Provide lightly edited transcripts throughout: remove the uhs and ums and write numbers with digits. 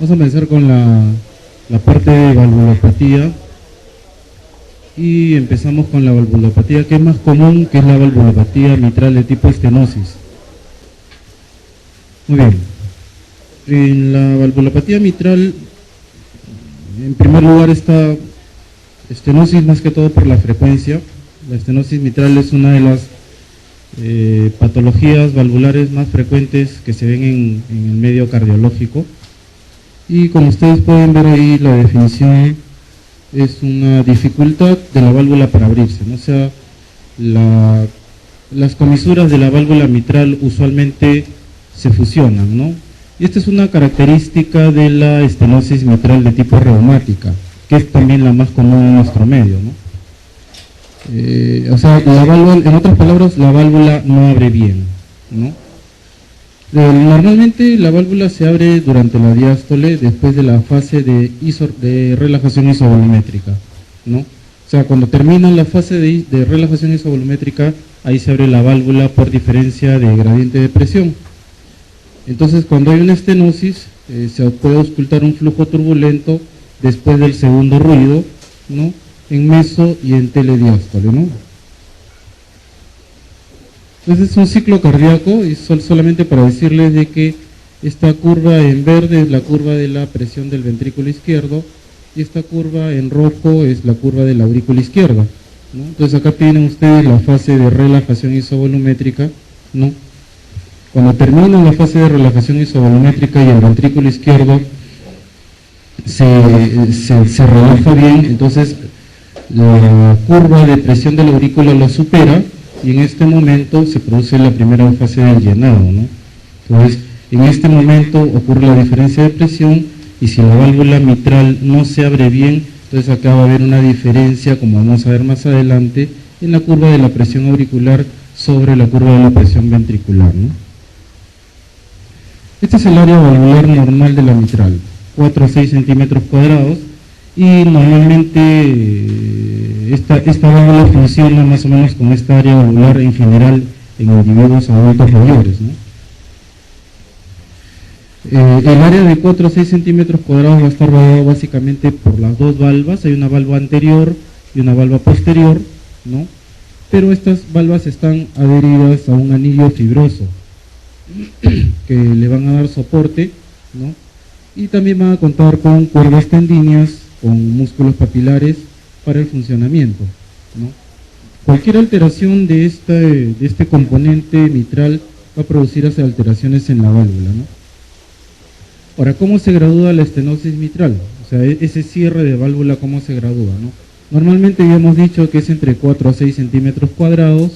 Vamos a empezar con la parte de valvulopatía y empezamos con la valvulopatía que es más común, que es la valvulopatía mitral de tipo estenosis. Muy bien, en la valvulopatía mitral, en primer lugar está estenosis más que todo por la frecuencia. La estenosis mitral es una de las patologías valvulares más frecuentes que se ven en el medio cardiológico. Y como ustedes pueden ver ahí, la definición es una dificultad de la válvula para abrirse, ¿no? O sea, las comisuras de la válvula mitral usualmente se fusionan, ¿no? Y esta es una característica de la estenosis mitral de tipo reumática, que es también la más común en nuestro medio, ¿no? O sea, la válvula, en otras palabras, la válvula no abre bien, ¿no? Normalmente la válvula se abre durante la diástole después de la fase de relajación isovolumétrica, ¿no? O sea, cuando termina la fase de relajación isovolumétrica, ahí se abre la válvula por diferencia de gradiente de presión. Entonces, cuando hay una estenosis, se puede auscultar un flujo turbulento después del segundo ruido, ¿no? En meso y en telediástole, ¿no? Entonces es un ciclo cardíaco, y solamente para decirles de que esta curva en verde es la curva de la presión del ventrículo izquierdo y esta curva en rojo es la curva de la aurícula izquierda, ¿no? Entonces acá tienen ustedes la fase de relajación isovolumétrica, ¿no? Cuando termina la fase de relajación isovolumétrica y el ventrículo izquierdo se relaja bien, entonces la curva de presión de la aurícula lo supera y en este momento se produce la primera fase del llenado, ¿no? Entonces, en este momento ocurre la diferencia de presión y si la válvula mitral no se abre bien, entonces acá va a haber una diferencia, como vamos a ver más adelante, en la curva de la presión auricular sobre la curva de la presión ventricular, ¿no? Este es el área valvular normal de la mitral, 4 a 6 centímetros cuadrados, y normalmente esta válvula funciona más o menos con esta área valvular en general en individuos adultos mayores, ¿no? El área de 4 a 6 centímetros cuadrados va a estar rodeado básicamente por las dos valvas. Hay una valva anterior y una valva posterior, ¿no? Pero estas valvas están adheridas a un anillo fibroso que le van a dar soporte, ¿no? Y también van a contar con cuerdas tendíneas, con músculos papilares para el funcionamiento, ¿no? Cualquier alteración de este componente mitral va a producir alteraciones en la válvula, ¿no? Ahora, ¿cómo se gradúa la estenosis mitral? O sea, ese cierre de válvula, ¿cómo se gradúa, no? Normalmente habíamos dicho que es entre 4 a 6 centímetros cuadrados.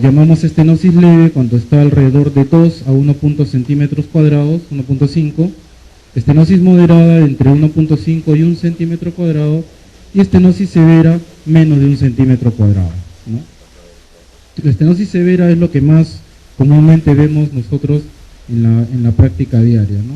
Llamamos estenosis leve cuando está alrededor de 2 a 1.5 centímetros cuadrados, 1.5. Estenosis moderada entre 1.5 y 1 centímetro cuadrado. Y estenosis severa menos de 1 centímetro cuadrado, ¿no? La estenosis severa es lo que más comúnmente vemos nosotros en la práctica diaria, ¿no?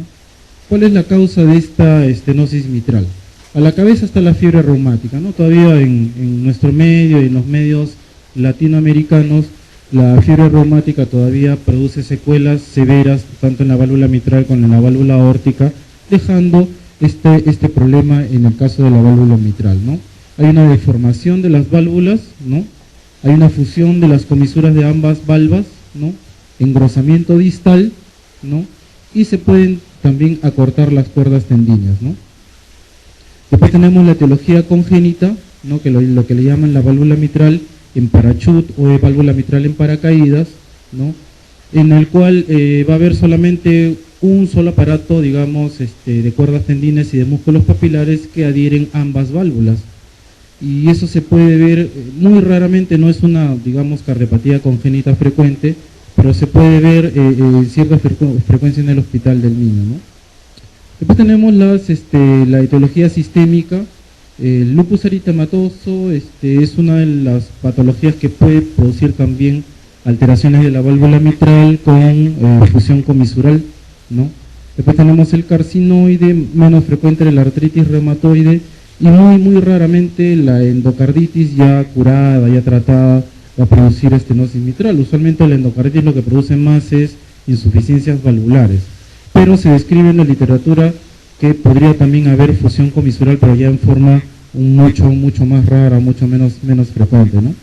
¿Cuál es la causa de esta estenosis mitral? A la cabeza está la fiebre reumática, ¿no? Todavía en nuestro medio y en los medios latinoamericanos, la fiebre reumática todavía produce secuelas severas, tanto en la válvula mitral como en la válvula aórtica, dejando este problema en el caso de la válvula mitral, ¿no? Hay una deformación de las válvulas, ¿no? Hay una fusión de las comisuras de ambas valvas, ¿no? Engrosamiento distal, ¿no? Y se pueden también acortar las cuerdas tendíneas, ¿no? Después tenemos la etiología congénita, ¿no? Que lo que le llaman la válvula mitral en parachut o de válvula mitral en paracaídas, ¿no? En el cual va a haber solamente un solo aparato, digamos, de cuerdas tendines y de músculos papilares que adhieren ambas válvulas. Y eso se puede ver muy raramente, no es una, digamos, cardiopatía congénita frecuente, pero se puede ver en cierta frecuencia en el hospital del niño, ¿no? Después tenemos la etiología sistémica. El lupus eritematoso es una de las patologías que puede producir también alteraciones de la válvula mitral con fusión comisural, ¿no? Después tenemos el carcinoide, menos frecuente la artritis reumatoide, y muy raramente la endocarditis ya curada, ya tratada, va a producir estenosis mitral. Usualmente la endocarditis lo que produce más es insuficiencias valvulares, pero se describe en la literatura que podría también haber fusión comisural, pero ya en forma mucho más rara, mucho menos frecuente, ¿no?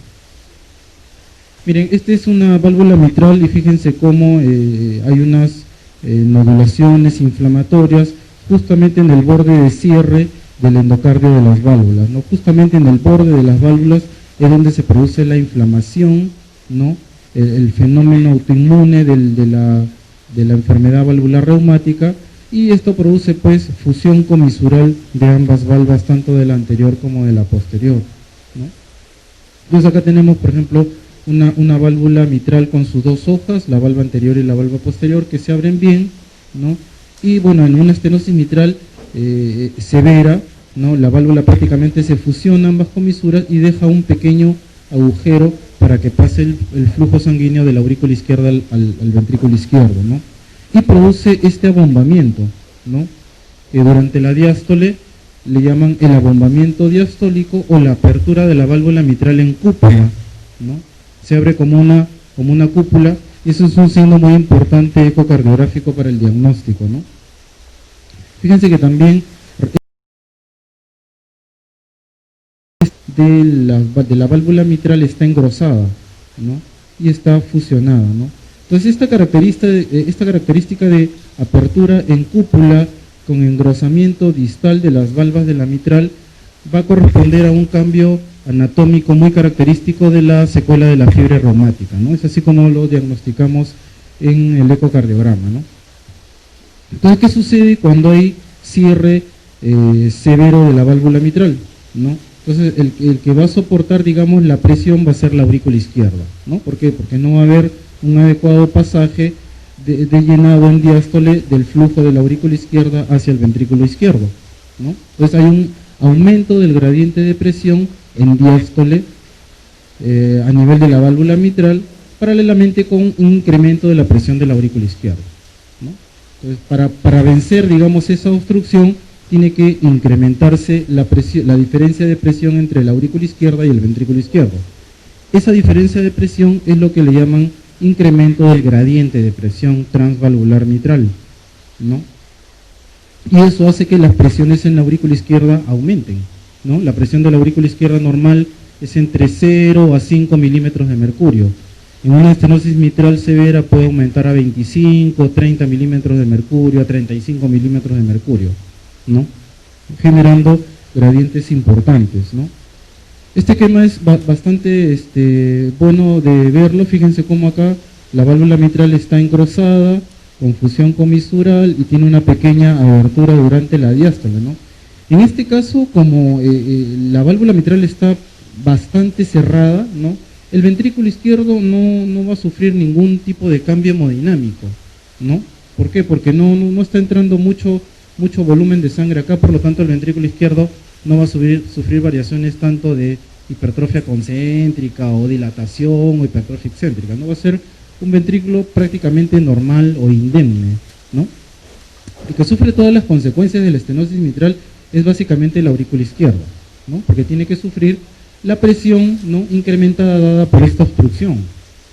Miren, esta es una válvula mitral y fíjense cómo hay unas nodulaciones inflamatorias justamente en el borde de cierre del endocardio de las válvulas, ¿no? Justamente en el borde de las válvulas es donde se produce la inflamación, ¿no? El fenómeno autoinmune de la enfermedad valvular reumática, y esto produce pues fusión comisural de ambas valvas, tanto de la anterior como de la posterior, ¿no? Entonces acá tenemos, por ejemplo, una válvula mitral con sus dos hojas, la valva anterior y la valva posterior, que se abren bien, ¿no? Y bueno, en una estenosis mitral severa, ¿no? La válvula prácticamente se fusiona ambas comisuras y deja un pequeño agujero para que pase el flujo sanguíneo de la aurícula izquierda al ventrículo izquierdo, ¿no? Y produce este abombamiento, ¿no? Que durante la diástole le llaman el abombamiento diastólico o la apertura de la válvula mitral en cúpula, ¿no? Se abre como una cúpula, y eso es un signo muy importante ecocardiográfico para el diagnóstico, ¿no? Fíjense que también de la válvula mitral está engrosada, ¿no? Y está fusionada, ¿no? Entonces esta característica de apertura en cúpula con engrosamiento distal de las valvas de la mitral va a corresponder a un cambio anatómico muy característico de la secuela de la fiebre reumática, ¿no? Es así como lo diagnosticamos en el ecocardiograma, ¿no? Entonces, ¿qué sucede cuando hay cierre severo de la válvula mitral, ¿no? Entonces, el que va a soportar, digamos, la presión va a ser la aurícula izquierda, ¿no? ¿Por qué? Porque no va a haber un adecuado pasaje de llenado en diástole del flujo de la aurícula izquierda hacia el ventrículo izquierdo, ¿no? Entonces hay un aumento del gradiente de presión en diástole a nivel de la válvula mitral, paralelamente con un incremento de la presión de la aurícula izquierda, ¿no? Entonces, para vencer, digamos, esa obstrucción, tiene que incrementarse la diferencia de presión entre la aurícula izquierda y el ventrículo izquierdo. Esa diferencia de presión es lo que le llaman incremento del gradiente de presión transvalvular mitral, ¿no? Y eso hace que las presiones en la aurícula izquierda aumenten, ¿no? La presión de la aurícula izquierda normal es entre 0 a 5 milímetros de mercurio. En una estenosis mitral severa puede aumentar a 25, 30 milímetros de mercurio, a 35 milímetros de mercurio, ¿no? Generando gradientes importantes, ¿no? Este esquema es bastante bueno de verlo. Fíjense cómo acá la válvula mitral está engrosada, con fusión comisural y tiene una pequeña abertura durante la diástole, ¿no? En este caso, como la válvula mitral está bastante cerrada, ¿no? El ventrículo izquierdo no va a sufrir ningún tipo de cambio hemodinámico, ¿no? ¿Por qué? Porque no está entrando mucho volumen de sangre acá, por lo tanto el ventrículo izquierdo no va a sufrir variaciones tanto de hipertrofia concéntrica o dilatación o hipertrofia excéntrica, no va a ser un ventrículo prácticamente normal o indemne, ¿no? El que sufre todas las consecuencias de la estenosis mitral es básicamente la aurícula izquierda, ¿no? Porque tiene que sufrir la presión, ¿no?, incrementada dada por esta obstrucción,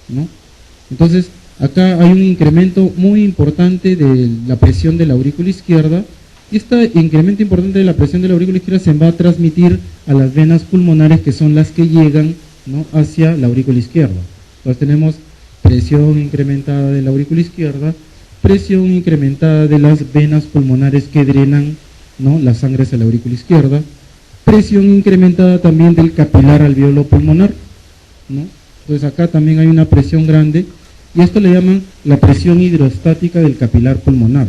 ¿no? Entonces, acá hay un incremento muy importante de la presión de la aurícula izquierda, y este incremento importante de la presión de la aurícula izquierda se va a transmitir a las venas pulmonares, que son las que llegan, ¿no?, hacia la aurícula izquierda. Entonces tenemos presión incrementada de la aurícula izquierda, presión incrementada de las venas pulmonares que drenan, ¿no?, la sangre hacia la aurícula izquierda, presión incrementada también del capilar alveolo pulmonar, ¿no? Entonces acá también hay una presión grande, y esto le llaman la presión hidrostática del capilar pulmonar,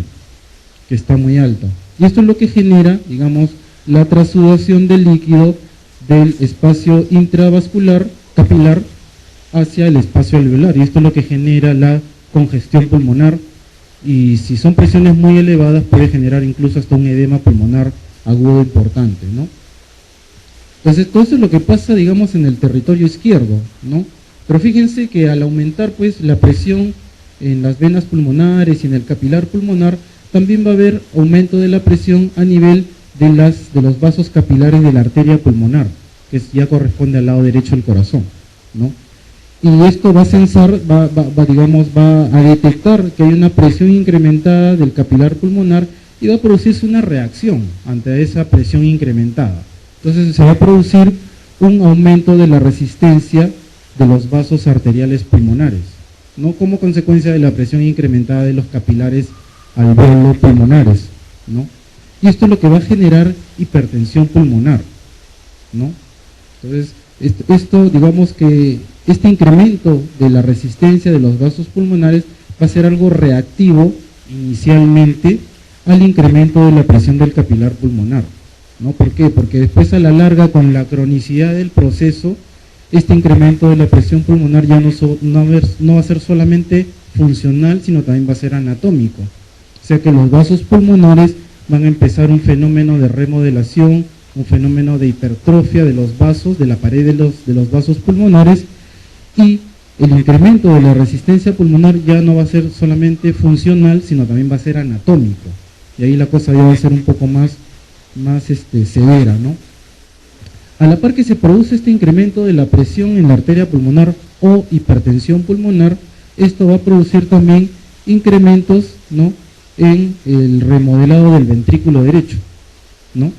que está muy alta. Y esto es lo que genera, digamos, la trasudación del líquido del espacio intravascular capilar hacia el espacio alveolar, y esto es lo que genera la congestión pulmonar, y si son presiones muy elevadas puede generar incluso hasta un edema pulmonar agudo importante, ¿no? Entonces todo eso es lo que pasa, digamos, en el territorio izquierdo, ¿no? Pero fíjense que al aumentar pues la presión en las venas pulmonares y en el capilar pulmonar, también va a haber aumento de la presión a nivel de los vasos capilares de la arteria pulmonar, que ya corresponde al lado derecho del corazón, ¿no? Y esto va a censar, va a detectar que hay una presión incrementada del capilar pulmonar, y va a producirse una reacción ante esa presión incrementada. Entonces se va a producir un aumento de la resistencia de los vasos arteriales pulmonares, no como consecuencia de la presión incrementada de los capilares alveolo pulmonares, ¿no? Y esto es lo que va a generar hipertensión pulmonar, ¿no? Entonces, esto digamos que este incremento de la resistencia de los vasos pulmonares va a ser algo reactivo inicialmente al incremento de la presión del capilar pulmonar, ¿no? ¿Por qué? Porque después a la larga, con la cronicidad del proceso, este incremento de la presión pulmonar ya no va a ser solamente funcional, sino también va a ser anatómico. O sea que los vasos pulmonares van a empezar un fenómeno de remodelación, un fenómeno de hipertrofia de los vasos, de la pared de los vasos pulmonares, y el incremento de la resistencia pulmonar ya no va a ser solamente funcional, sino también va a ser anatómico. Y ahí la cosa ya va a ser un poco más severa, ¿no? A la par que se produce este incremento de la presión en la arteria pulmonar o hipertensión pulmonar, esto va a producir también incrementos, ¿no?, en el remodelado del ventrículo derecho, ¿no?,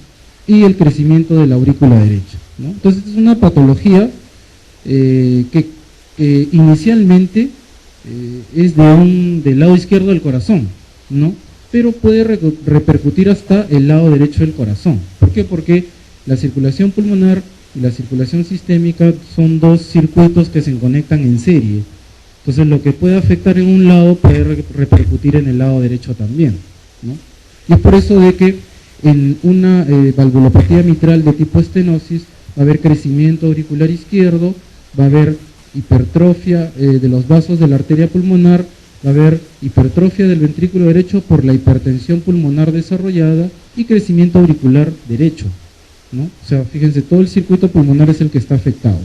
y el crecimiento de la aurícula derecha, ¿no? Entonces es una patología que inicialmente es del lado izquierdo del corazón, ¿no?, pero puede repercutir hasta el lado derecho del corazón. ¿Por qué? Porque la circulación pulmonar y la circulación sistémica son dos circuitos que se conectan en serie. Entonces lo que puede afectar en un lado puede repercutir en el lado derecho también, ¿no? Y es por eso de que en una valvulopatía mitral de tipo estenosis va a haber crecimiento auricular izquierdo, va a haber hipertrofia de los vasos de la arteria pulmonar, va a haber hipertrofia del ventrículo derecho por la hipertensión pulmonar desarrollada y crecimiento auricular derecho, ¿no? O sea, fíjense, todo el circuito pulmonar es el que está afectado,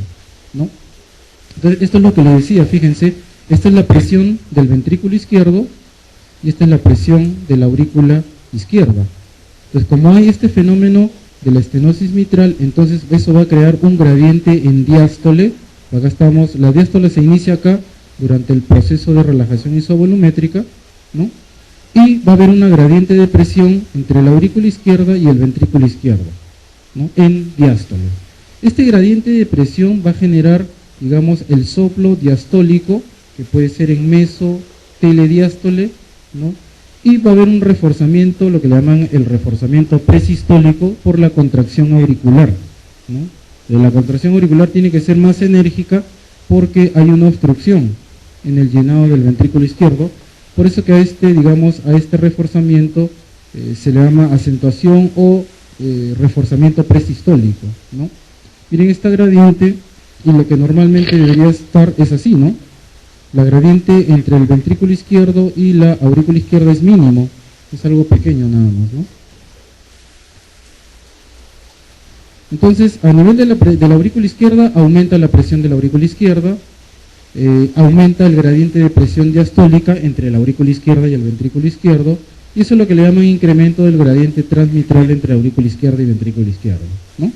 ¿no? Entonces, esto es lo que les decía, fíjense, esta es la presión del ventrículo izquierdo y esta es la presión de la aurícula izquierda. Entonces, como hay este fenómeno de la estenosis mitral, entonces eso va a crear un gradiente en diástole. Acá estamos, la diástole se inicia acá durante el proceso de relajación isovolumétrica, ¿no? Y va a haber una gradiente de presión entre la aurícula izquierda y el ventrículo izquierdo, ¿no?, en diástole. Este gradiente de presión va a generar, digamos, el soplo diastólico, que puede ser en meso, telediástole, ¿no? Y va a haber un reforzamiento, lo que le llaman el reforzamiento presistólico por la contracción auricular, ¿no? La contracción auricular tiene que ser más enérgica porque hay una obstrucción en el llenado del ventrículo izquierdo. Por eso que a este reforzamiento se le llama acentuación o reforzamiento presistólico, ¿no? Miren esta gradiente, y lo que normalmente debería estar es así, ¿no? La gradiente entre el ventrículo izquierdo y la aurícula izquierda es mínimo, es algo pequeño nada más, ¿no? Entonces, a nivel de la aurícula izquierda, aumenta la presión de la aurícula izquierda, aumenta el gradiente de presión diastólica entre la aurícula izquierda y el ventrículo izquierdo, y eso es lo que le llaman incremento del gradiente transmitral entre aurícula izquierda y ventrículo izquierdo, ¿no?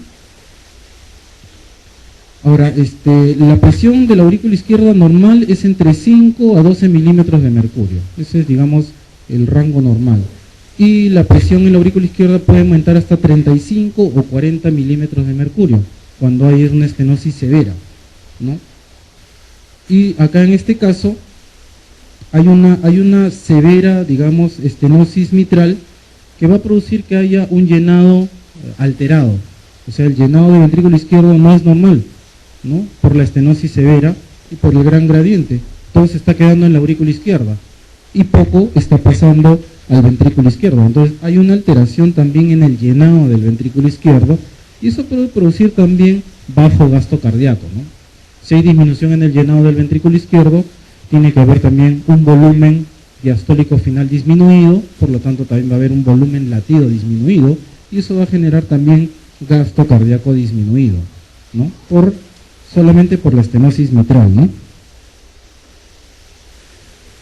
Ahora, la presión de la aurícula izquierda normal es entre 5 a 12 milímetros de mercurio. Ese es, digamos, el rango normal. Y la presión en la aurícula izquierda puede aumentar hasta 35 o 40 milímetros de mercurio, cuando hay una estenosis severa, ¿no? Y acá en este caso hay una severa, digamos, estenosis mitral que va a producir que haya un llenado alterado. O sea, el llenado del ventrículo izquierdo no es normal, ¿no?, por la estenosis severa y por el gran gradiente. Todo se está quedando en la aurícula izquierda y poco está pasando al ventrículo izquierdo. Entonces hay una alteración también en el llenado del ventrículo izquierdo, y eso puede producir también bajo gasto cardíaco, ¿no? Si hay disminución en el llenado del ventrículo izquierdo, tiene que haber también un volumen diastólico final disminuido, por lo tanto también va a haber un volumen latido disminuido, y eso va a generar también gasto cardíaco disminuido, ¿no?, solamente por la estenosis mitral, ¿no?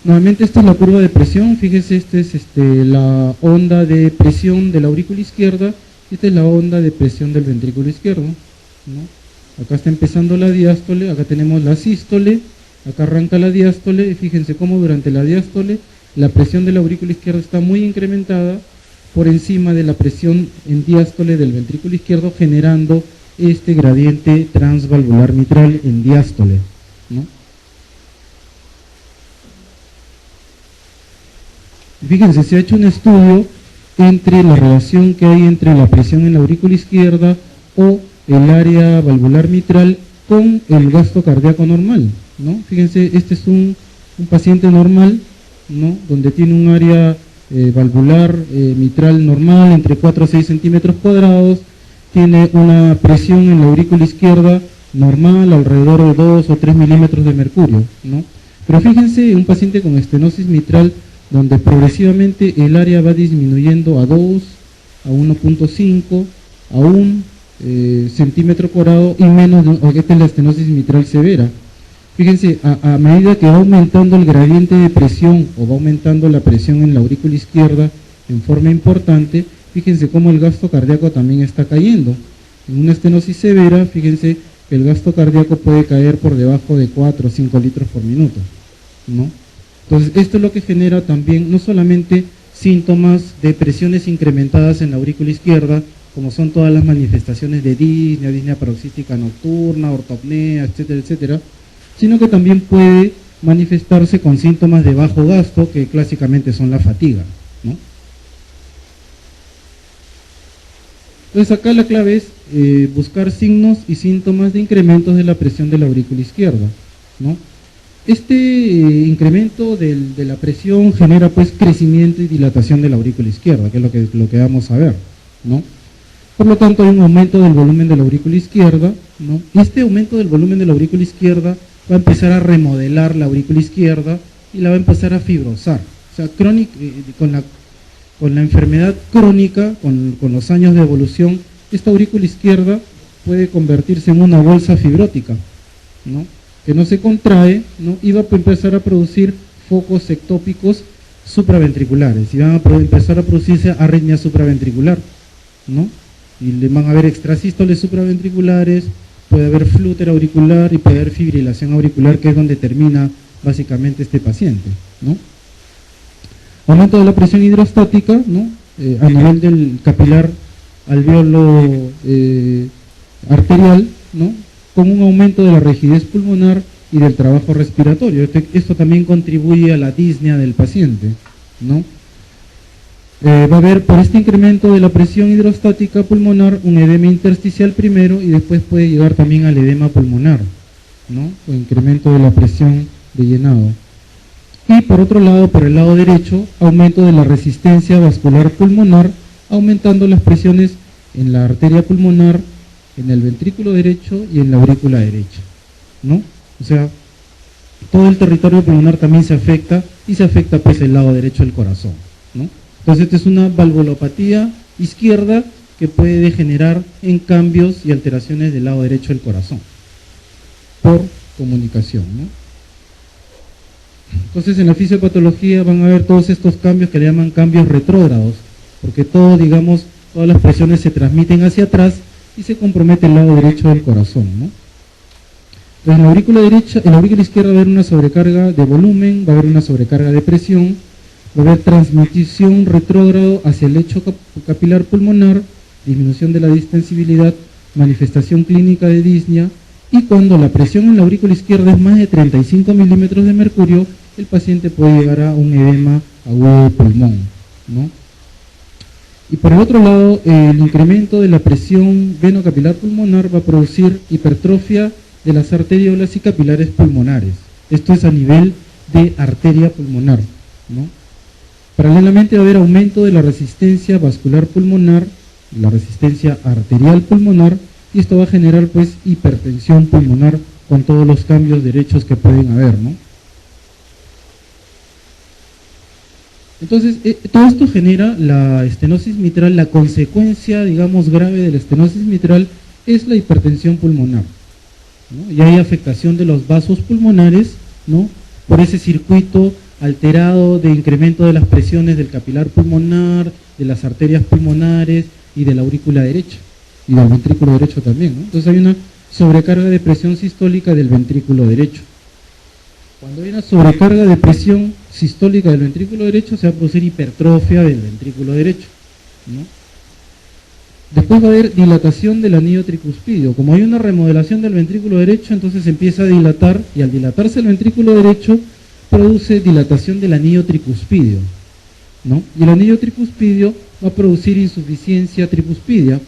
Nuevamente, esta es la curva de presión. Fíjese, esta es la onda de presión de la aurícula izquierda, esta es la onda de presión del ventrículo izquierdo, ¿no? Acá está empezando la diástole, acá tenemos la sístole, acá arranca la diástole, y fíjense cómo durante la diástole la presión de la aurícula izquierda está muy incrementada, por encima de la presión en diástole del ventrículo izquierdo, generando este gradiente transvalvular mitral en diástole, ¿no? Fíjense, se ha hecho un estudio entre la relación que hay entre la presión en la aurícula izquierda o el área valvular mitral con el gasto cardíaco normal, ¿no? Fíjense, este es un paciente normal, ¿no? Donde tiene un área valvular mitral normal entre 4 a 6 centímetros cuadrados, tiene una presión en la aurícula izquierda normal, alrededor de 2 o 3 milímetros de mercurio, ¿no? Pero fíjense, un paciente con estenosis mitral, donde progresivamente el área va disminuyendo a 2, a 1.5, a 1 centímetro cuadrado y menos, esta es la estenosis mitral severa. Fíjense, a medida que va aumentando el gradiente de presión o va aumentando la presión en la aurícula izquierda en forma importante, fíjense cómo el gasto cardíaco también está cayendo. En una estenosis severa, fíjense que el gasto cardíaco puede caer por debajo de 4 o 5 litros por minuto, ¿no? Entonces, esto es lo que genera también no solamente síntomas de presiones incrementadas en la aurícula izquierda, como son todas las manifestaciones de disnea paroxística nocturna, ortopnea, etcétera, etcétera, sino que también puede manifestarse con síntomas de bajo gasto, que clásicamente son la fatiga, ¿no? Entonces acá la clave es buscar signos y síntomas de incrementos de la presión de la aurícula izquierda, ¿no? Este incremento de la presión genera pues crecimiento y dilatación de la aurícula izquierda, que es lo que vamos a ver, ¿no? Por lo tanto hay un aumento del volumen de la aurícula izquierda, ¿no? Y este aumento del volumen de la aurícula izquierda va a empezar a remodelar la aurícula izquierda y la va a empezar a fibrosar. O sea, con la enfermedad crónica, con los años de evolución, esta aurícula izquierda puede convertirse en una bolsa fibrótica, ¿no? Que no se contrae, ¿no? Y va a empezar a producir focos ectópicos supraventriculares y van a empezar a producirse arritmia supraventricular, ¿no? Y le van a haber extrasístoles supraventriculares, puede haber flúter auricular y puede haber fibrilación auricular, que es donde termina básicamente este paciente, ¿no? Aumento de la presión hidrostática, ¿no? A nivel del capilar alveolo arterial, ¿no? Con un aumento de la rigidez pulmonar y del trabajo respiratorio. Esto también contribuye a la disnea del paciente, ¿no? Va a haber, por este incremento de la presión hidrostática pulmonar, un edema intersticial primero y después puede llegar también al edema pulmonar, ¿no? O incremento de la presión de llenado. Y por otro lado, por el lado derecho, aumento de la resistencia vascular pulmonar, aumentando las presiones en la arteria pulmonar, en el ventrículo derecho y en la aurícula derecha, ¿no? O sea, todo el territorio pulmonar también se afecta y se afecta pues el lado derecho del corazón, ¿no? Entonces esta es una valvulopatía izquierda que puede degenerar en cambios y alteraciones del lado derecho del corazón por comunicación, ¿no? Entonces en la fisiopatología van a ver todos estos cambios que le llaman cambios retrógrados, porque todo, digamos, todas las presiones se transmiten hacia atrás y se compromete el lado derecho del corazón, ¿no? Entonces en la aurícula derecha, en la aurícula izquierda va a haber una sobrecarga de volumen, va a haber una sobrecarga de presión, va a haber transmisión retrógrado hacia el lecho capilar pulmonar, disminución de la distensibilidad, manifestación clínica de disnea, y cuando la presión en la aurícula izquierda es más de 35 milímetros de mercurio, el paciente puede llegar a un edema agudo de pulmón, ¿no? Y por el otro lado, el incremento de la presión venocapilar pulmonar va a producir hipertrofia de las arteriolas y capilares pulmonares. Esto es a nivel de arteria pulmonar, ¿no? Paralelamente va a haber aumento de la resistencia vascular pulmonar, la resistencia arterial pulmonar, y esto va a generar pues hipertensión pulmonar con todos los cambios derechos que pueden haber, ¿no? Entonces, todo esto genera la estenosis mitral. La consecuencia, digamos, grave de la estenosis mitral es la hipertensión pulmonar, ¿no? Y hay afectación de los vasos pulmonares, ¿no? Por ese circuito alterado de incremento de las presiones del capilar pulmonar, de las arterias pulmonares y de la aurícula derecha, y del ventrículo derecho también, ¿no? Entonces hay una sobrecarga de presión sistólica del ventrículo derecho. Cuando hay una sobrecarga de presión sistólica del ventrículo derecho, se va a producir hipertrofia del ventrículo derecho, ¿no? Después va a haber dilatación del anillo tricuspidio. Como hay una remodelación del ventrículo derecho, entonces empieza a dilatar, y al dilatarse el ventrículo derecho, produce dilatación del anillo tricuspidio, ¿no? Y el anillo tricuspidio va a producir insuficiencia tricuspidia,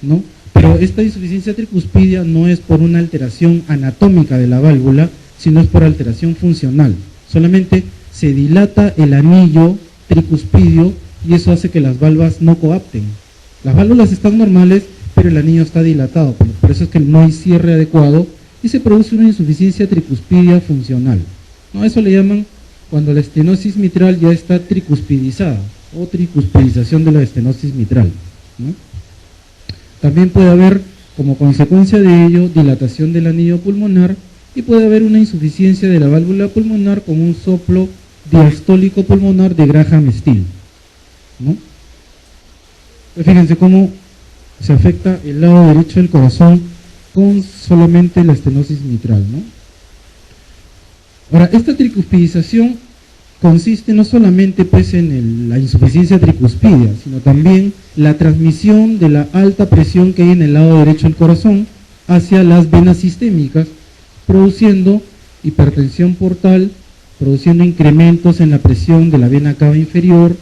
¿no? Pero esta insuficiencia tricuspidia no es por una alteración anatómica de la válvula, sino es por alteración funcional. Solamente se dilata el anillo tricuspidio y eso hace que las valvas no coapten. Las válvulas están normales, pero el anillo está dilatado, por eso es que no hay cierre adecuado y se produce una insuficiencia tricuspidia funcional, ¿no? Eso le llaman cuando la estenosis mitral ya está tricuspidizada o tricuspidización de la estenosis mitral, ¿no? También puede haber, como consecuencia de ello, dilatación del anillo pulmonar y puede haber una insuficiencia de la válvula pulmonar con un soplo diastólico pulmonar de Graham-Still, ¿no? Fíjense cómo se afecta el lado derecho del corazón con solamente la estenosis mitral, ¿no? Ahora, esta tricuspidización consiste no solamente pues en la insuficiencia tricuspidia, sino también la transmisión de la alta presión que hay en el lado derecho del corazón hacia las venas sistémicas, produciendo hipertensión portal, produciendo incrementos en la presión de la vena cava inferior,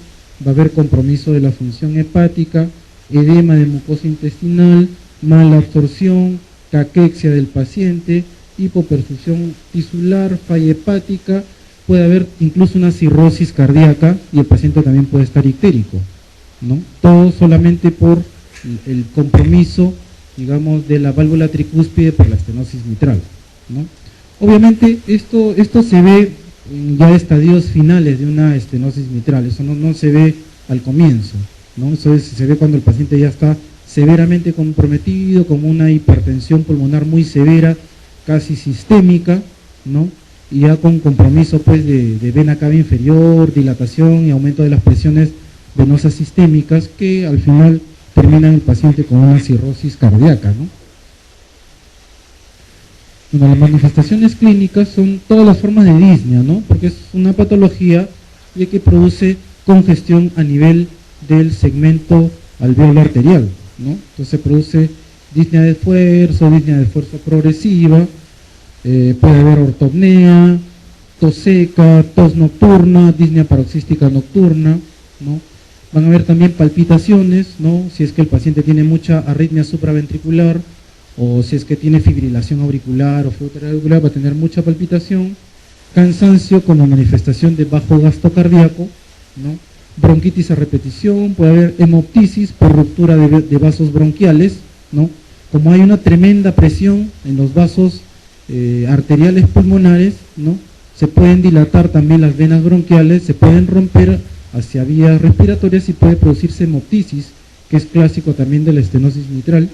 va a haber compromiso de la función hepática, edema de mucosa intestinal, mala absorción, caquexia del paciente, hipoperfusión tisular, falla hepática, puede haber incluso una cirrosis cardíaca y el paciente también puede estar ictérico, ¿no? Todo solamente por el compromiso, digamos, de la válvula tricúspide por la estenosis mitral, ¿no? Obviamente esto se ve en ya estadios finales de una estenosis mitral, eso no se ve al comienzo, ¿no? Eso se ve cuando el paciente ya está severamente comprometido, con una hipertensión pulmonar muy severa, casi sistémica, ¿no? Y ya con compromiso pues de vena cava inferior, dilatación y aumento de las presiones venosas sistémicas que al final terminan el paciente con una cirrosis cardíaca, ¿no? Bueno, las manifestaciones clínicas son todas las formas de disnea, ¿no? Porque es una patología de que produce congestión a nivel del segmento alveolar arterial, ¿no? Entonces se produce disnea de esfuerzo progresiva, puede haber ortopnea, tos seca, tos nocturna, disnea paroxística nocturna, ¿no? Van a haber también palpitaciones, ¿no? Si es que el paciente tiene mucha arritmia supraventricular o si es que tiene fibrilación auricular o flujo auricular, va a tener mucha palpitación, cansancio como manifestación de bajo gasto cardíaco, ¿no? Bronquitis a repetición, puede haber hemoptisis por ruptura de vasos bronquiales, ¿no? Como hay una tremenda presión en los vasos arteriales pulmonares, ¿no? Se pueden dilatar también las venas bronquiales, se pueden romper hacia vías respiratorias y puede producirse hemoptisis, que es clásico también de la estenosis mitral.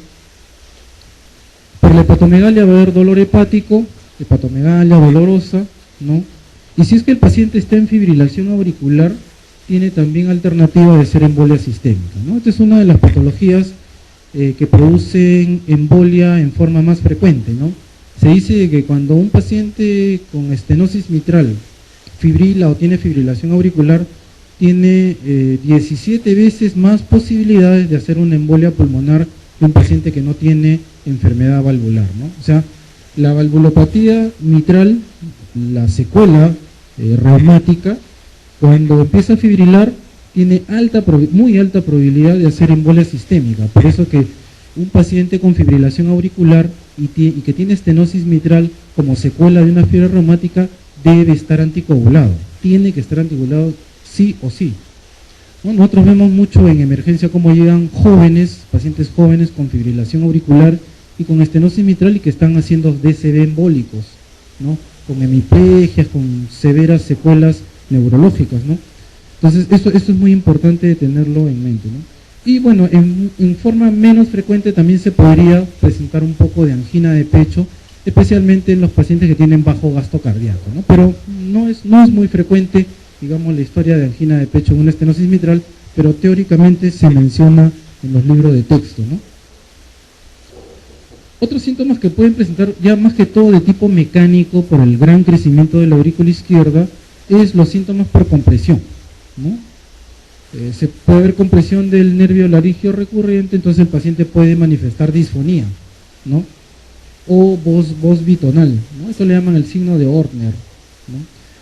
Por la hepatomegalia va a haber dolor hepático, hepatomegalia dolorosa, ¿no? Y si es que el paciente está en fibrilación auricular, tiene también alternativa de ser embolia sistémica, ¿no? Esta es una de las patologías que producen embolia en forma más frecuente, ¿no? Se dice que cuando un paciente con estenosis mitral fibrila o tiene fibrilación auricular, tiene 17 veces más posibilidades de hacer una embolia pulmonar que un paciente que no tiene enfermedad valvular, ¿no? O sea, la valvulopatía mitral, la secuela reumática, cuando empieza a fibrilar, tiene muy alta probabilidad de hacer embolia sistémica. Por eso que un paciente con fibrilación auricular y que tiene estenosis mitral como secuela de una fiebre reumática debe estar anticoagulado, tiene que estar anticoagulado sí o sí, ¿no? Nosotros vemos mucho en emergencia cómo llegan pacientes jóvenes con fibrilación auricular y con estenosis mitral y que están haciendo DCB embólicos, ¿no? Con hemiplegias, con severas secuelas neurológicas, ¿no? Entonces esto es muy importante tenerlo en mente, ¿no? Y bueno, en forma menos frecuente también se podría presentar un poco de angina de pecho, especialmente en los pacientes que tienen bajo gasto cardíaco, ¿no? Pero no es muy frecuente, digamos, la historia de angina de pecho en una estenosis mitral, pero teóricamente se menciona en los libros de texto, ¿no? Otros síntomas que pueden presentar, ya más que todo de tipo mecánico por el gran crecimiento de la aurícula izquierda, es los síntomas por compresión, ¿no? Se puede haber compresión del nervio laringeo recurrente, entonces el paciente puede manifestar disfonía, ¿no? O voz bitonal, ¿no? Eso le llaman el signo de Ortner, ¿no?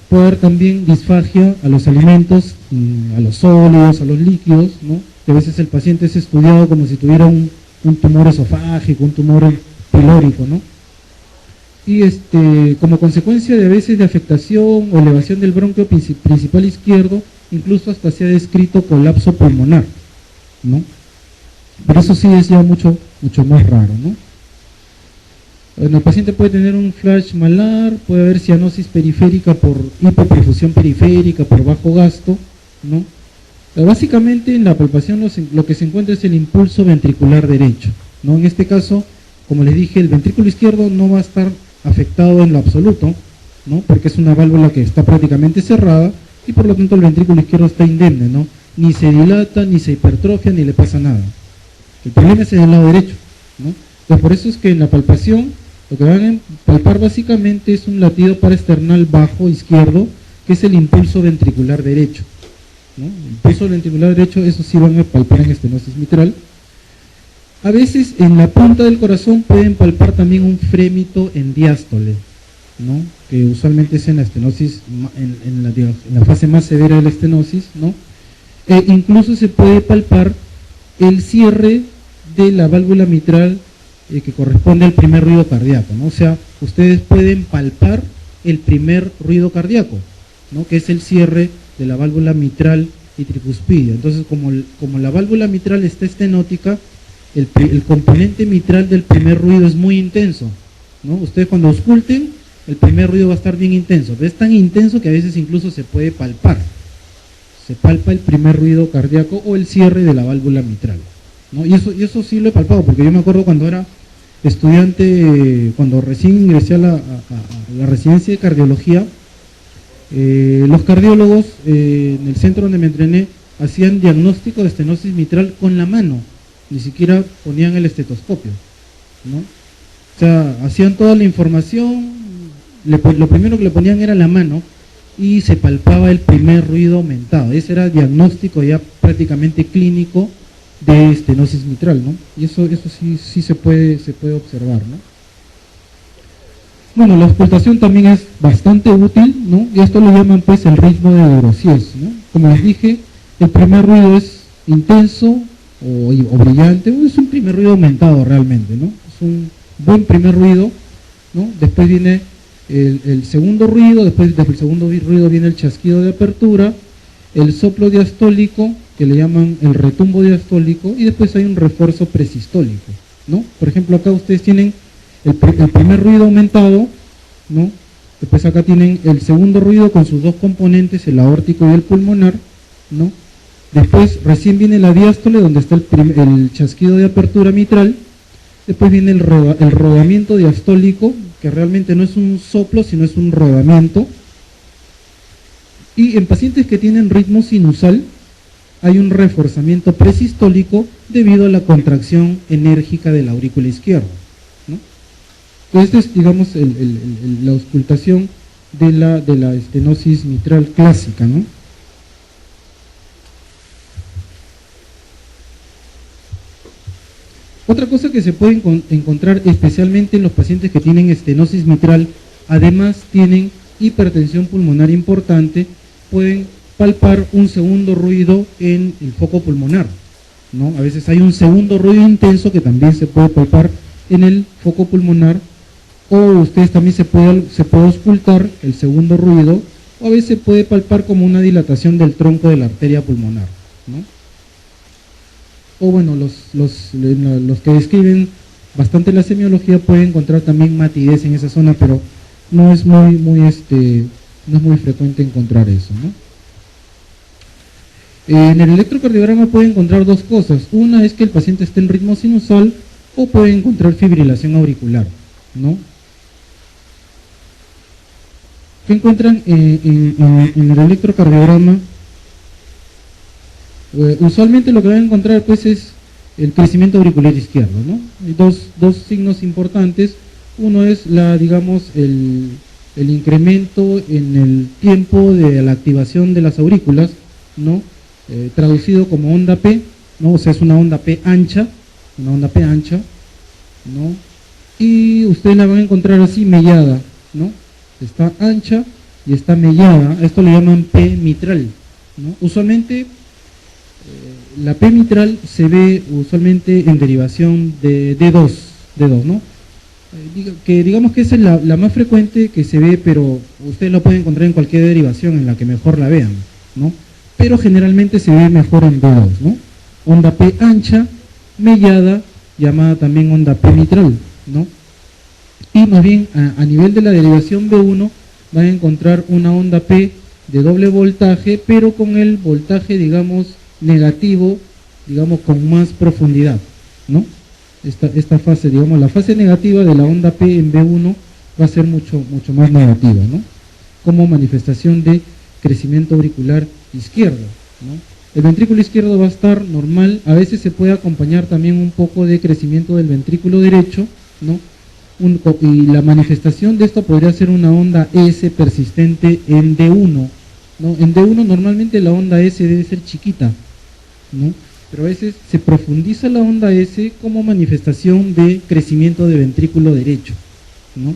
Puede haber también disfagia a los alimentos, a los sólidos, a los líquidos, ¿no? Que a veces el paciente es estudiado como si tuviera un tumor esofágico, un tumor pilórico, ¿no? Y como consecuencia de a veces de afectación o elevación del bronquio principal izquierdo, incluso hasta se ha descrito colapso pulmonar, ¿no? Pero eso sí es ya mucho más raro, ¿no? Bueno, el paciente puede tener un flash malar, puede haber cianosis periférica por hipoperfusión periférica, por bajo gasto, ¿no? Pero básicamente en la palpación lo que se encuentra es el impulso ventricular derecho, ¿no? En este caso, como les dije, el ventrículo izquierdo no va a estar afectado en lo absoluto, ¿no? Porque es una válvula que está prácticamente cerrada y por lo tanto el ventrículo izquierdo está indemne, ¿no? Ni se dilata, ni se hipertrofia, ni le pasa nada. El problema es en el lado derecho, ¿no? Entonces por eso es que en la palpación lo que van a palpar básicamente es un latido paraesternal bajo izquierdo, que es el impulso ventricular derecho, ¿no? El impulso ventricular derecho, eso sí van a palpar en estenosis mitral. A veces en la punta del corazón pueden palpar también un frémito en diástole, ¿no? Que usualmente es en la estenosis, en la fase más severa de la estenosis, ¿no? E incluso se puede palpar el cierre de la válvula mitral que corresponde al primer ruido cardíaco, ¿no? O sea, ustedes pueden palpar el primer ruido cardíaco, ¿no? Que es el cierre de la válvula mitral y tricuspidia. Entonces, como la válvula mitral está estenótica, el componente mitral del primer ruido es muy intenso, ¿no? Ustedes cuando ausculten, el primer ruido va a estar bien intenso, pero es tan intenso que a veces incluso se puede palpar. Se palpa el primer ruido cardíaco o el cierre de la válvula mitral, ¿no? Y eso sí lo he palpado, porque yo me acuerdo cuando era estudiante, cuando recién ingresé a la residencia de cardiología, los cardiólogos en el centro donde me entrené hacían diagnóstico de estenosis mitral con la mano, ni siquiera ponían el estetoscopio, ¿no? O sea, hacían toda la información, lo primero que le ponían era la mano y se palpaba el primer ruido aumentado. Ese era diagnóstico ya prácticamente clínico de estenosis mitral, ¿no? Y eso sí se puede observar, ¿no? Bueno, la auscultación también es bastante útil, ¿no? Y esto lo llaman pues el ritmo de Grosjes, ¿no? Como les dije, el primer ruido es intenso o brillante, es un primer ruido aumentado realmente, ¿no? Es un buen primer ruido, ¿no? Después viene el segundo ruido, después del segundo ruido viene el chasquido de apertura, el soplo diastólico, que le llaman el retumbo diastólico, y después hay un refuerzo presistólico, ¿no? Por ejemplo, acá ustedes tienen el primer ruido aumentado, ¿no? Después acá tienen el segundo ruido con sus dos componentes, el aórtico y el pulmonar, ¿no? Después recién viene la diástole, donde está el chasquido de apertura mitral. Después viene el rodamiento diastólico, que realmente no es un soplo, sino es un rodamiento. Y en pacientes que tienen ritmo sinusal, hay un reforzamiento presistólico debido a la contracción enérgica de la aurícula izquierda, ¿no? Entonces, esta es, digamos, la auscultación de la estenosis mitral clásica, ¿no? Otra cosa que se puede encontrar especialmente en los pacientes que tienen estenosis mitral, además tienen hipertensión pulmonar importante, pueden palpar un segundo ruido en el foco pulmonar, ¿no? A veces hay un segundo ruido intenso que también se puede palpar en el foco pulmonar, o ustedes también se puede auscultar el segundo ruido, o a veces se puede palpar como una dilatación del tronco de la arteria pulmonar, ¿no? O bueno, los que describen bastante la semiología pueden encontrar también matidez en esa zona, pero no es muy frecuente encontrar eso, ¿no? En el electrocardiograma puede encontrar dos cosas. Una es que el paciente esté en ritmo sinusal, o puede encontrar fibrilación auricular, ¿no? ¿Qué encuentran en el electrocardiograma? Usualmente lo que van a encontrar pues es el crecimiento auricular izquierdo, ¿no? Hay dos signos importantes. Uno es el incremento en el tiempo de la activación de las aurículas, ¿no? traducido como onda P, ¿no? O sea, es una onda P ancha, ¿no? Y ustedes la van a encontrar así mellada, ¿no? Está ancha y está mellada, a esto le llaman P mitral, ¿no? Usualmente la P mitral se ve usualmente en derivación de D2, ¿no? Digamos que esa es la más frecuente que se ve, pero ustedes lo pueden encontrar en cualquier derivación en la que mejor la vean, ¿no? Pero generalmente se ve mejor en D2, ¿no? Onda P ancha, mellada, llamada también onda P mitral, ¿no? Y más bien a nivel de la derivación B1 van a encontrar una onda P de doble voltaje, pero con el voltaje, digamos, negativo, digamos, con más profundidad, ¿no? Esta fase, digamos, la fase negativa de la onda P en B1 va a ser mucho más negativa, ¿no? Como manifestación de crecimiento auricular izquierdo, ¿no? El ventrículo izquierdo va a estar normal, a veces se puede acompañar también un poco de crecimiento del ventrículo derecho, ¿no? Y la manifestación de esto podría ser una onda S persistente en D1, ¿no? En D1 normalmente la onda S debe ser chiquita, ¿no? Pero a veces se profundiza la onda S como manifestación de crecimiento de ventrículo derecho, ¿no?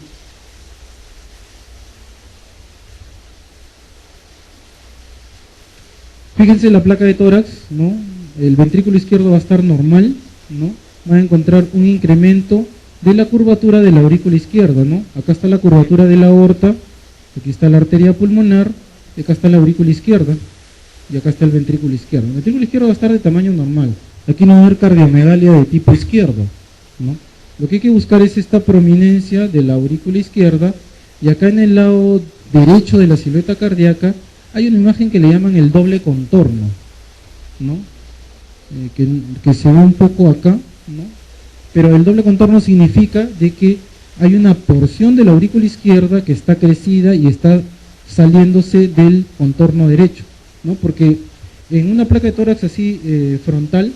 Fíjense la placa de tórax, ¿no? El ventrículo izquierdo va a estar normal, ¿no? Van a encontrar un incremento de la curvatura de la aurícula izquierda, ¿no? Acá está la curvatura de la aorta, aquí está la arteria pulmonar, y acá está la aurícula izquierda, y acá está el ventrículo izquierdo. El ventrículo izquierdo va a estar de tamaño normal. Aquí no va a haber cardiomegalia de tipo izquierdo, ¿no? Lo que hay que buscar es esta prominencia de la aurícula izquierda, y acá en el lado derecho de la silueta cardíaca hay una imagen que le llaman el doble contorno, ¿no? Que se ve un poco acá, ¿no? Pero el doble contorno significa de que hay una porción de la aurícula izquierda que está crecida y está saliéndose del contorno derecho, ¿no? Porque en una placa de tórax así frontal,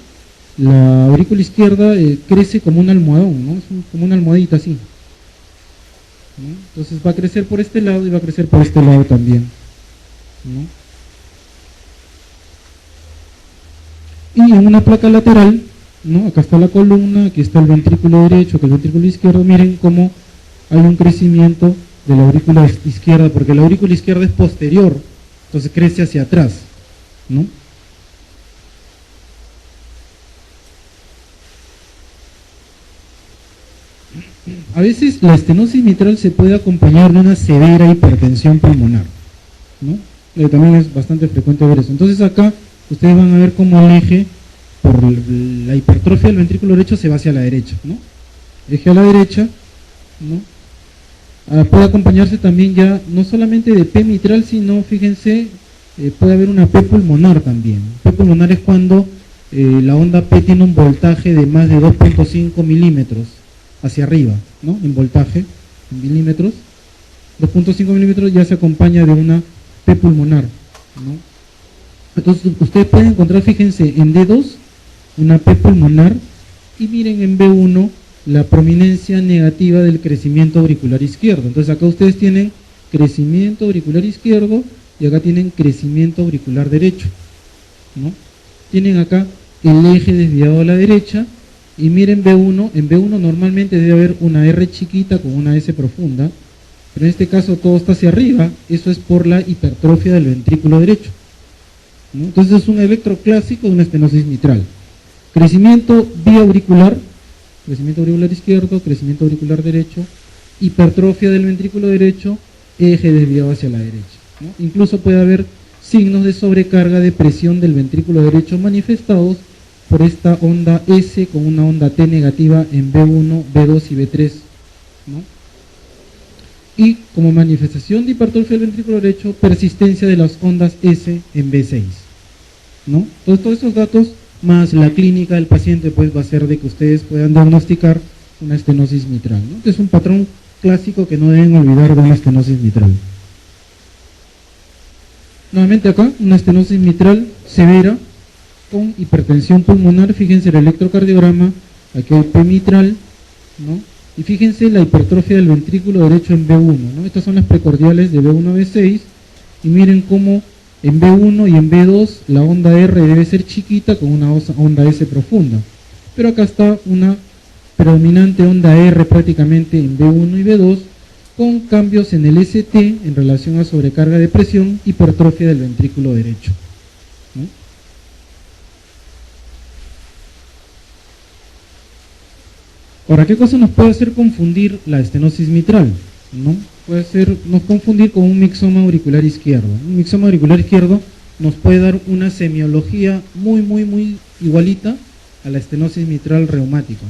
la aurícula izquierda crece como un almohadón, ¿no? Como una almohadita así, ¿no? Entonces va a crecer por este lado y va a crecer por este lado también, ¿no? Y en una placa lateral, ¿no? Acá está la columna, aquí está el ventrículo derecho, que el ventrículo izquierdo, miren cómo hay un crecimiento de la aurícula izquierda, porque la aurícula izquierda es posterior, entonces crece hacia atrás, ¿no? A veces la estenosis mitral se puede acompañar de una severa hipertensión pulmonar, ¿no? También es bastante frecuente ver eso. Entonces acá ustedes van a ver cómo el eje por la hipertrofia del ventrículo derecho se va hacia la derecha, ¿no? Eje a la derecha, ¿no? Puede acompañarse también ya no solamente de P mitral, sino, fíjense, puede haber una P pulmonar también. P pulmonar es cuando la onda P tiene un voltaje de más de 2.5 milímetros hacia arriba, ¿no? En voltaje, en milímetros, 2.5 milímetros ya se acompaña de una P pulmonar, ¿no? Entonces ustedes pueden encontrar, fíjense, en D2 una P pulmonar y miren en B1 la prominencia negativa del crecimiento auricular izquierdo. Entonces acá ustedes tienen crecimiento auricular izquierdo y acá tienen crecimiento auricular derecho, ¿no? Tienen acá el eje desviado a la derecha y miren B1, en B1 normalmente debe haber una R chiquita con una S profunda, pero en este caso todo está hacia arriba, eso es por la hipertrofia del ventrículo derecho, ¿no? Entonces es un electroclásico de una estenosis mitral. Crecimiento biauricular, crecimiento auricular izquierdo, crecimiento auricular derecho, hipertrofia del ventrículo derecho, eje desviado hacia la derecha, ¿no? Incluso puede haber signos de sobrecarga de presión del ventrículo derecho manifestados por esta onda S con una onda T negativa en B1, B2 y B3, ¿no? Y como manifestación de hipertrofia del ventrículo derecho, persistencia de las ondas S en B6, ¿no? Entonces todos estos datos más la clínica del paciente pues va a ser de que ustedes puedan diagnosticar una estenosis mitral, ¿no? Que es un patrón clásico que no deben olvidar de una estenosis mitral. Nuevamente acá, una estenosis mitral severa con hipertensión pulmonar, fíjense el electrocardiograma, aquí hay P mitral, ¿no? Y fíjense la hipertrofia del ventrículo derecho en B1, ¿no? Estas son las precordiales de B1 a B6, y miren cómo En B1 y en B2 la onda R debe ser chiquita con una onda S profunda. Pero acá está una predominante onda R prácticamente en B1 y B2 con cambios en el ST en relación a sobrecarga de presión, hipertrofia del ventrículo derecho, ¿no? Ahora, ¿qué cosa nos puede hacer confundir la estenosis mitral? ¿No? Puede hacernos confundir con un mixoma auricular izquierdo. Un mixoma auricular izquierdo nos puede dar una semiología muy igualita a la estenosis mitral reumática,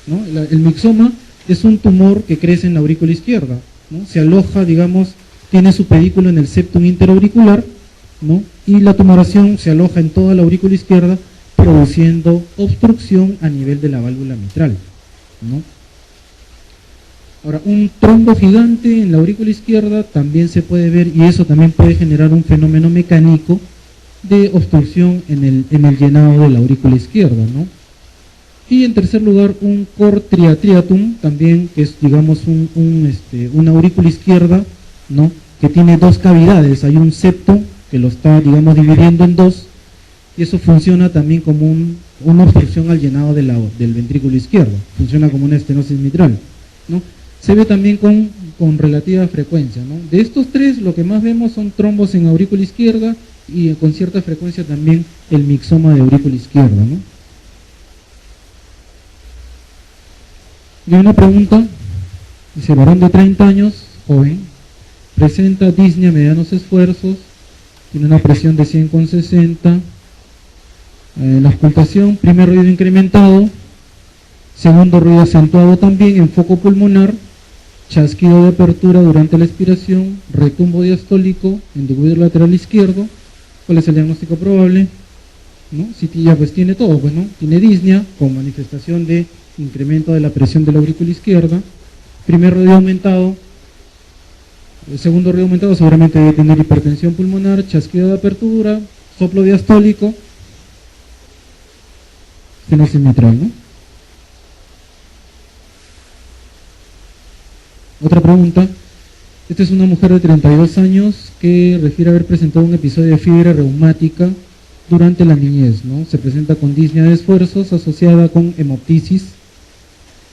¿no? El mixoma es un tumor que crece en la aurícula izquierda, ¿no? Se aloja, digamos, tiene su pedículo en el septum interauricular, ¿no? Y la tumoración se aloja en toda la aurícula izquierda, produciendo obstrucción a nivel de la válvula mitral, ¿no? Ahora, un trombo gigante en la aurícula izquierda también se puede ver, y eso también puede generar un fenómeno mecánico de obstrucción en el llenado de la aurícula izquierda, ¿no? Y en tercer lugar, un cor triatriatum, también que es, digamos, una aurícula izquierda, ¿no? Que tiene dos cavidades, hay un septo que lo está, digamos, dividiendo en dos, y eso funciona también como una obstrucción al llenado del ventrículo izquierdo, funciona como una estenosis mitral, ¿no? Se ve también con relativa frecuencia, ¿no? De estos tres, lo que más vemos son trombos en aurícula izquierda y con cierta frecuencia también el mixoma de aurícula izquierda, ¿no? Y una pregunta, dice, varón de 30 años, joven, presenta disnea a medianos esfuerzos, tiene una presión de 100/60, la auscultación, primer ruido incrementado, segundo ruido acentuado también en foco pulmonar, chasquido de apertura durante la expiración, retumbo diastólico en digúido lateral izquierdo. ¿Cuál es el diagnóstico probable? ¿No? Si ya pues tiene todo, pues, ¿no? Tiene disnea con manifestación de incremento de la presión de la aurícula izquierda, primer ruido aumentado, el segundo ruido aumentado seguramente debe tener hipertensión pulmonar, chasquido de apertura, soplo diastólico, estenosis mitral, ¿no? Otra pregunta, esta es una mujer de 32 años que refiere haber presentado un episodio de fiebre reumática durante la niñez, ¿no? Se presenta con disnea de esfuerzos asociada con hemoptisis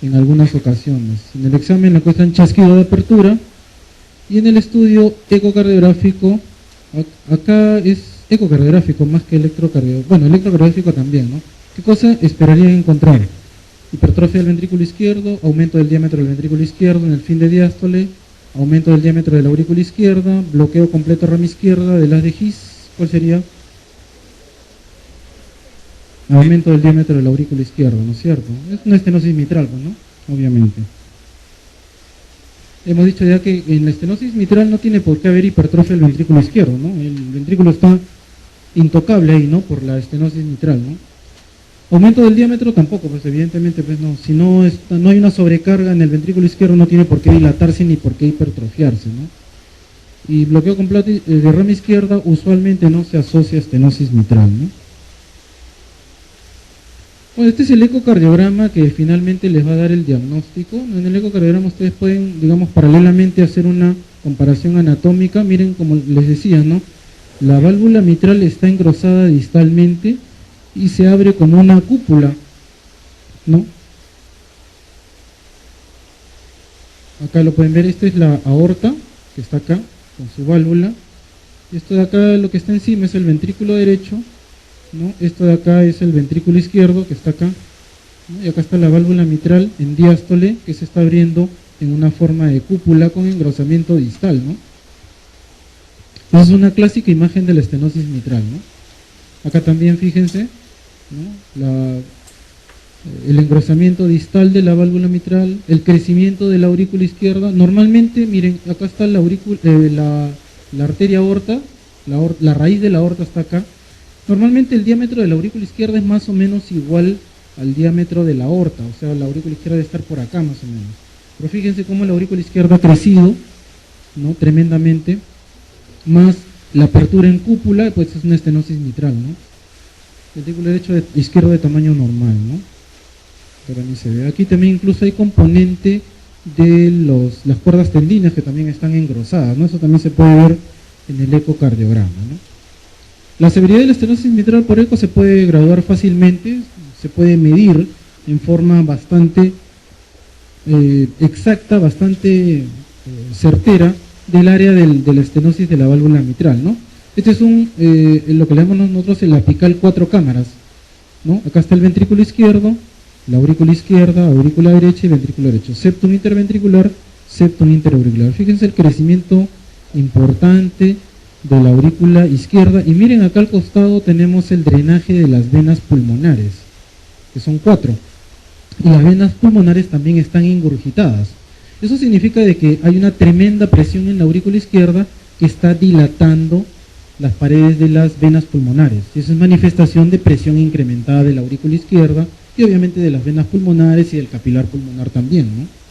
en algunas ocasiones. En el examen le encuentran chasquido de apertura y en el estudio ecocardiográfico, acá es ecocardiográfico más que electrocardiográfico, bueno, electrocardiográfico también, ¿no? ¿Qué cosa esperarían encontrar? Hipertrofia del ventrículo izquierdo, aumento del diámetro del ventrículo izquierdo en el fin de diástole, aumento del diámetro de la aurícula izquierda, bloqueo completo rama izquierda del haz de His. ¿Cuál sería? Aumento del diámetro de la aurícula izquierda, ¿no es cierto? Es una estenosis mitral, ¿no? Obviamente. Hemos dicho ya que en la estenosis mitral no tiene por qué haber hipertrofia del ventrículo izquierdo, ¿no? El ventrículo está intocable ahí, ¿no? Por la estenosis mitral, ¿no? Aumento del diámetro tampoco, pues evidentemente, pues no. Si no hay una sobrecarga en el ventrículo izquierdo, no tiene por qué dilatarse ni por qué hipertrofiarse, ¿no? Y bloqueo completo de rama izquierda usualmente no se asocia a estenosis mitral, ¿no? Bueno, este es el ecocardiograma que finalmente les va a dar el diagnóstico. En el ecocardiograma ustedes pueden, digamos, paralelamente hacer una comparación anatómica. Miren, como les decía, ¿no? La válvula mitral está engrosada distalmente y se abre como una cúpula, ¿no? Acá lo pueden ver, esta es la aorta, que está acá, con su válvula. Esto de acá, lo que está encima es el ventrículo derecho, ¿no? Esto de acá es el ventrículo izquierdo, que está acá, ¿no? Y acá está la válvula mitral en diástole, que se está abriendo en una forma de cúpula con engrosamiento distal, ¿no? Esa es una clásica imagen de la estenosis mitral, ¿no? Acá también, fíjense, ¿no? El engrosamiento distal de la válvula mitral, el crecimiento de la aurícula izquierda. Normalmente, miren, acá está la arteria aorta, la raíz de la aorta está acá. Normalmente el diámetro de la aurícula izquierda es más o menos igual al diámetro de la aorta, o sea, la aurícula izquierda debe estar por acá más o menos. Pero fíjense cómo la aurícula izquierda ha crecido, ¿no? Tremendamente, más la apertura en cúpula, pues es una estenosis mitral, ¿no? Ventrículo derecho izquierdo de tamaño normal, ¿no? Pero ni se ve. Aquí también incluso hay componente de las cuerdas tendinas que también están engrosadas, ¿no? Eso también se puede ver en el ecocardiograma, ¿no? La severidad de la estenosis mitral por eco se puede graduar fácilmente, se puede medir en forma bastante exacta, bastante certera del área de la estenosis de la válvula mitral, ¿no? Este es lo que le llamamos nosotros el apical 4 cámaras, ¿no? Acá está el ventrículo izquierdo, la aurícula izquierda, aurícula derecha y ventrículo derecho. Septum interventricular, septum interauricular. Fíjense el crecimiento importante de la aurícula izquierda. Y miren acá al costado tenemos el drenaje de las venas pulmonares, que son 4. Y las venas pulmonares también están ingurgitadas. Eso significa de que hay una tremenda presión en la aurícula izquierda que está dilatando las paredes de las venas pulmonares. Y eso es manifestación de presión incrementada de la aurícula izquierda y obviamente de las venas pulmonares y del capilar pulmonar también, ¿no?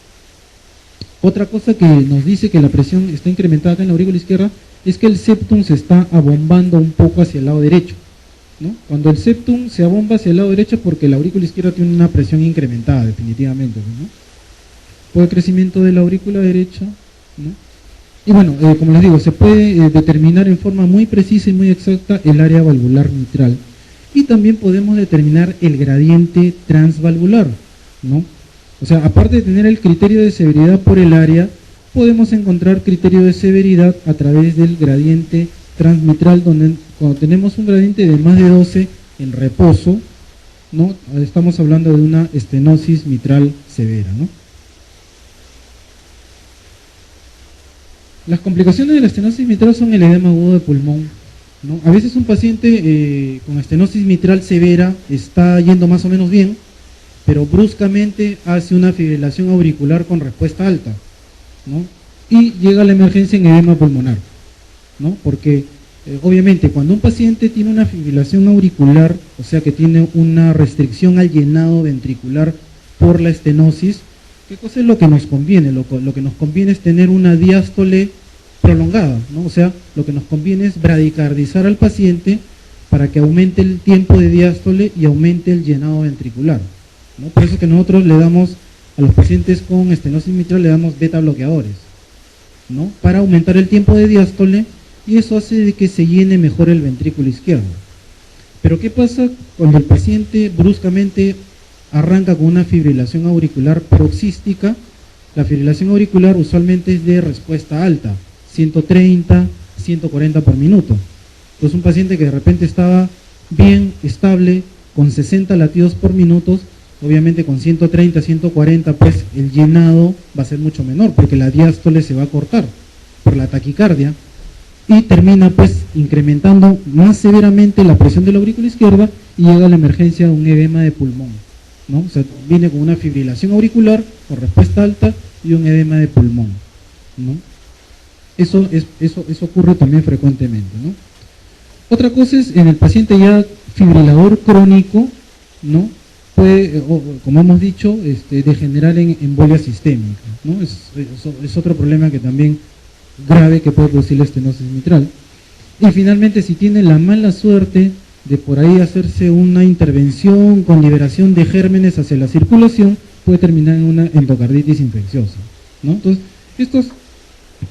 Otra cosa que nos dice que la presión está incrementada acá en la aurícula izquierda es que el septum se está abombando un poco hacia el lado derecho, ¿no? Cuando el septum se abomba hacia el lado derecho es porque la aurícula izquierda tiene una presión incrementada definitivamente, ¿no? Por el crecimiento de la aurícula derecha, ¿no? Y bueno, como les digo, se puede determinar en forma muy precisa y muy exacta el área valvular mitral. Y también podemos determinar el gradiente transvalvular, ¿no? O sea, aparte de tener el criterio de severidad por el área, podemos encontrar criterio de severidad a través del gradiente transmitral, donde cuando tenemos un gradiente de más de 12 en reposo, ¿no? Estamos hablando de una estenosis mitral severa, ¿no? Las complicaciones de la estenosis mitral son el edema agudo de pulmón, ¿no? A veces un paciente con estenosis mitral severa está yendo más o menos bien, pero bruscamente hace una fibrilación auricular con respuesta alta, ¿no? Y llega a la emergencia en edema pulmonar, ¿no? Porque obviamente cuando un paciente tiene una fibrilación auricular, o sea que tiene una restricción al llenado ventricular por la estenosis, ¿qué cosa es lo que nos conviene? Lo que nos conviene es tener una diástole prolongada, ¿no? O sea, lo que nos conviene es bradicardizar al paciente para que aumente el tiempo de diástole y aumente el llenado ventricular, ¿no? Por eso que nosotros le damos a los pacientes con estenosis mitral, le damos beta bloqueadores, ¿no? Para aumentar el tiempo de diástole, y eso hace de que se llene mejor el ventrículo izquierdo. Pero ¿qué pasa cuando el paciente bruscamente arranca con una fibrilación auricular paroxística? La fibrilación auricular usualmente es de respuesta alta, 130, 140 por minuto. Entonces un paciente que de repente estaba bien estable, con 60 latidos por minuto, obviamente con 130, 140, pues el llenado va a ser mucho menor, porque la diástole se va a cortar por la taquicardia, y termina pues incrementando más severamente la presión de la aurícula izquierda y llega a la emergencia de un edema de pulmón, ¿no? O sea, viene con una fibrilación auricular con respuesta alta y un edema de pulmón, ¿no? Eso ocurre también frecuentemente, ¿no? Otra cosa es en el paciente ya fibrilador crónico, ¿no? Puede, como hemos dicho, degenerar en embolia sistémica, ¿no? Es otro problema que también grave que puede producir la estenosis mitral. Y finalmente, si tiene la mala suerte de por ahí hacerse una intervención con liberación de gérmenes hacia la circulación, puede terminar en una endocarditis infecciosa, ¿no? Entonces, estos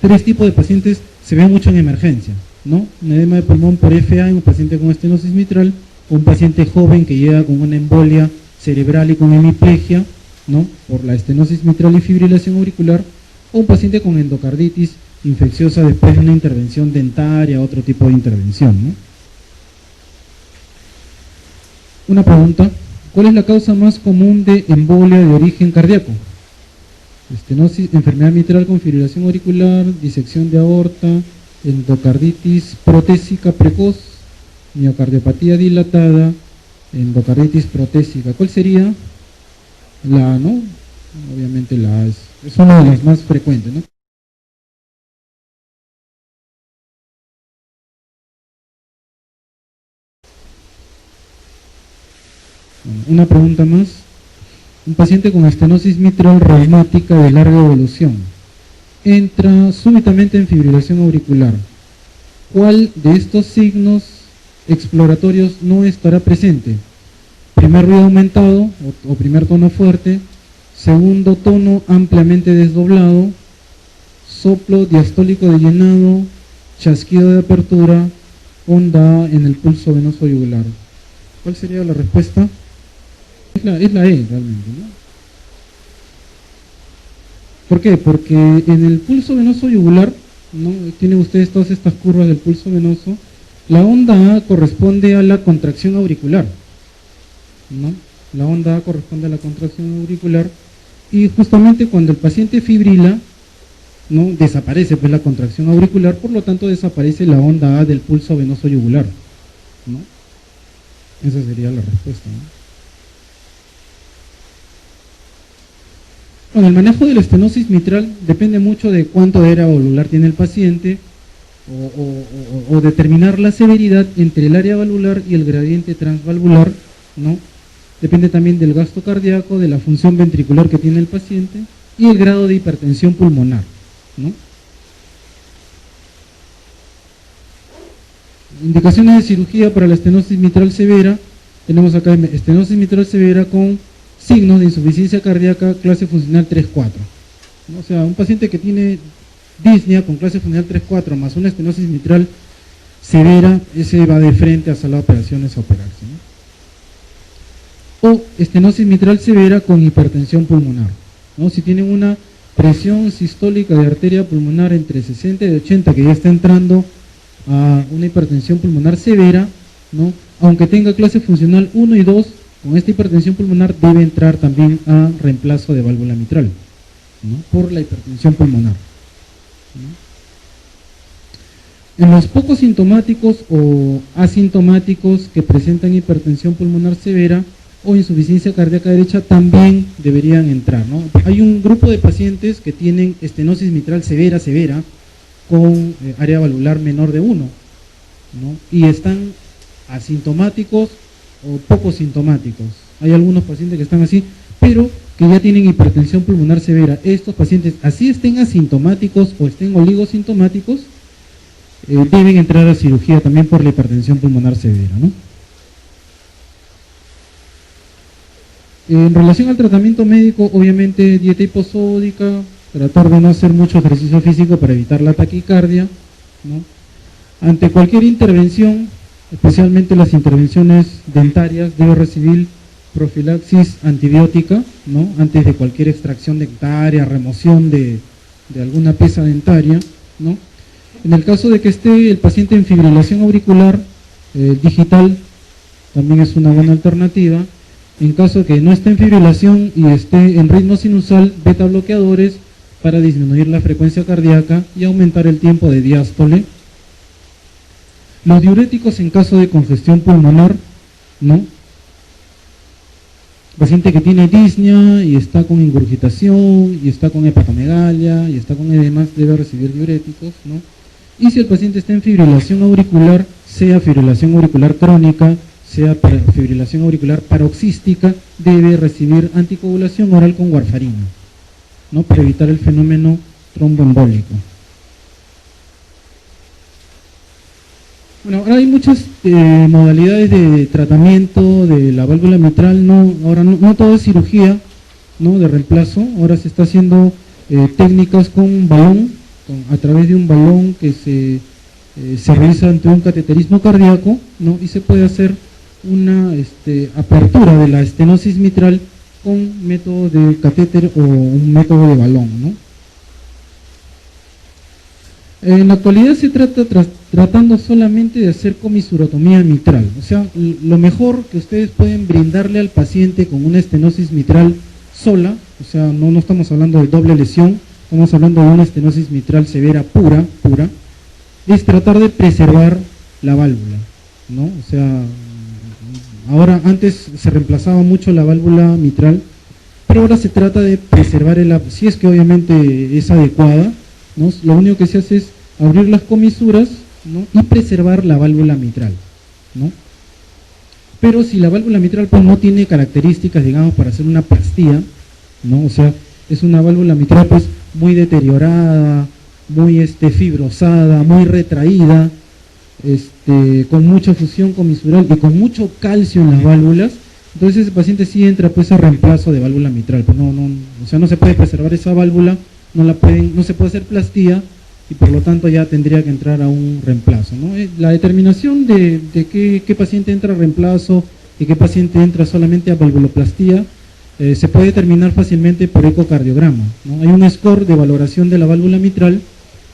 3 tipos de pacientes se ven mucho en emergencia, ¿no? Un edema de pulmón por FA en un paciente con estenosis mitral, o un paciente joven que llega con una embolia cerebral y con hemiplegia, ¿no? Por la estenosis mitral y fibrilación auricular, o un paciente con endocarditis infecciosa después de una intervención dentaria, otro tipo de intervención, ¿no? Una pregunta: ¿cuál es la causa más común de embolia de origen cardíaco? Estenosis, enfermedad mitral con fibrilación auricular, disección de aorta, endocarditis protésica precoz, miocardiopatía dilatada, endocarditis protésica. ¿Cuál sería? La A, ¿no? Obviamente la A es una de las más frecuentes, ¿no? Bueno, una pregunta más. Un paciente con estenosis mitral reumática de larga evolución entra súbitamente en fibrilación auricular. ¿Cuál de estos signos exploratorios no estará presente? Primer ruido aumentado o primer tono fuerte, segundo tono ampliamente desdoblado, soplo diastólico de llenado, chasquido de apertura, onda en el pulso venoso yugular. ¿Cuál sería la respuesta? Es la E realmente, ¿no? ¿Por qué? Porque en el pulso venoso yugular, ¿no? Tienen ustedes todas estas curvas del pulso venoso. La onda A corresponde a la contracción auricular, ¿no? La onda A corresponde a la contracción auricular y justamente cuando el paciente fibrila, ¿no? Desaparece pues la contracción auricular, por lo tanto desaparece la onda A del pulso venoso yugular, ¿no? Esa sería la respuesta, ¿no? Bueno, el manejo de la estenosis mitral depende mucho de cuánto de área valvular tiene el paciente o determinar la severidad entre el área valvular y el gradiente transvalvular, ¿no? Depende también del gasto cardíaco, de la función ventricular que tiene el paciente y el grado de hipertensión pulmonar, ¿no? Indicaciones de cirugía para la estenosis mitral severa. Tenemos acá estenosis mitral severa con signos de insuficiencia cardíaca clase funcional 3-4, ¿no? O sea, un paciente que tiene disnea con clase funcional 3-4 más una estenosis mitral severa, ese va de frente a sala de operaciones a operarse, ¿no? O estenosis mitral severa con hipertensión pulmonar, ¿no? Si tienen una presión sistólica de arteria pulmonar entre 60 y 80 que ya está entrando a una hipertensión pulmonar severa, ¿no? Aunque tenga clase funcional 1 y 2, con esta hipertensión pulmonar debe entrar también a reemplazo de válvula mitral, ¿no? Por la hipertensión pulmonar, ¿no? En los pocos sintomáticos o asintomáticos que presentan hipertensión pulmonar severa o insuficiencia cardíaca derecha también deberían entrar, ¿no? Hay un grupo de pacientes que tienen estenosis mitral severa con área valvular menor de 1, ¿no? Y están asintomáticos o poco sintomáticos. Hay algunos pacientes que están así, pero que ya tienen hipertensión pulmonar severa. Estos pacientes, así estén asintomáticos o estén oligosintomáticos, deben entrar a cirugía también por la hipertensión pulmonar severa, ¿no? En relación al tratamiento médico, obviamente dieta hiposódica, tratar de no hacer mucho ejercicio físico para evitar la taquicardia, ¿no? Ante cualquier intervención, especialmente las intervenciones dentarias, debe recibir profilaxis antibiótica, ¿no? Antes de cualquier extracción dentaria, remoción de alguna pieza dentaria, ¿no? En el caso de que esté el paciente en fibrilación auricular digital, también es una buena alternativa. En caso de que no esté en fibrilación y esté en ritmo sinusal, beta bloqueadores para disminuir la frecuencia cardíaca y aumentar el tiempo de diástole. Los diuréticos en caso de congestión pulmonar, ¿no? Paciente que tiene disnea y está con ingurgitación y está con hepatomegalia y está con edemas debe recibir diuréticos, ¿no? Y si el paciente está en fibrilación auricular, sea fibrilación auricular crónica, sea fibrilación auricular paroxística, debe recibir anticoagulación oral con warfarina, ¿no? Para evitar el fenómeno tromboembólico. Bueno, ahora hay muchas modalidades de tratamiento de la válvula mitral, ahora no todo es cirugía, ¿no? De reemplazo, ahora se está haciendo técnicas con balón, a través de un balón que se realiza ante un cateterismo cardíaco, ¿no? Y se puede hacer una apertura de la estenosis mitral con método de catéter o un método de balón, ¿no? En la actualidad se trata tratando solamente de hacer comisurotomía mitral, o sea, lo mejor que ustedes pueden brindarle al paciente con una estenosis mitral sola, o sea, no estamos hablando de doble lesión, estamos hablando de una estenosis mitral severa pura, es tratar de preservar la válvula, ¿no? O sea, ahora antes se reemplazaba mucho la válvula mitral, pero ahora se trata de preservar si es que obviamente es adecuada, ¿no? Lo único que se hace es abrir las comisuras, ¿no? Y preservar la válvula mitral, ¿no? Pero si la válvula mitral pues no tiene características, digamos, para hacer una plastía, ¿no? O sea, es una válvula mitral pues muy deteriorada, muy fibrosada, muy retraída, con mucha fusión comisural y con mucho calcio en las válvulas, entonces ese paciente sí entra pues a reemplazo de válvula mitral, pues o sea, no se puede preservar esa válvula, no se puede hacer plastía, y por lo tanto ya tendría que entrar a un reemplazo, ¿no? La determinación de qué paciente entra a reemplazo y qué paciente entra solamente a valvuloplastía se puede determinar fácilmente por ecocardiograma, ¿no? Hay un score de valoración de la válvula mitral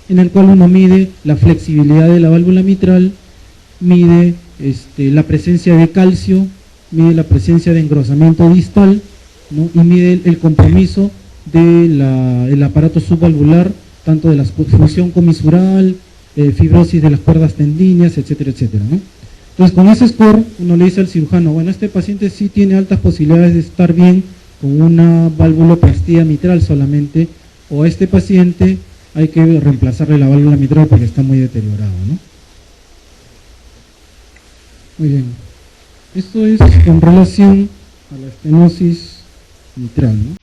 en el cual uno mide la flexibilidad de la válvula mitral, mide la presencia de calcio, mide la presencia de engrosamiento distal, ¿no? Y mide el compromiso del aparato subvalvular, tanto de la función comisural, fibrosis de las cuerdas tendíneas, etcétera, etcétera, ¿no? Entonces, con ese score, uno le dice al cirujano, bueno, este paciente sí tiene altas posibilidades de estar bien con una valvuloplastía mitral solamente, o a este paciente hay que reemplazarle la válvula mitral porque está muy deteriorado, ¿no? Muy bien. Esto es con relación a la estenosis mitral, ¿no?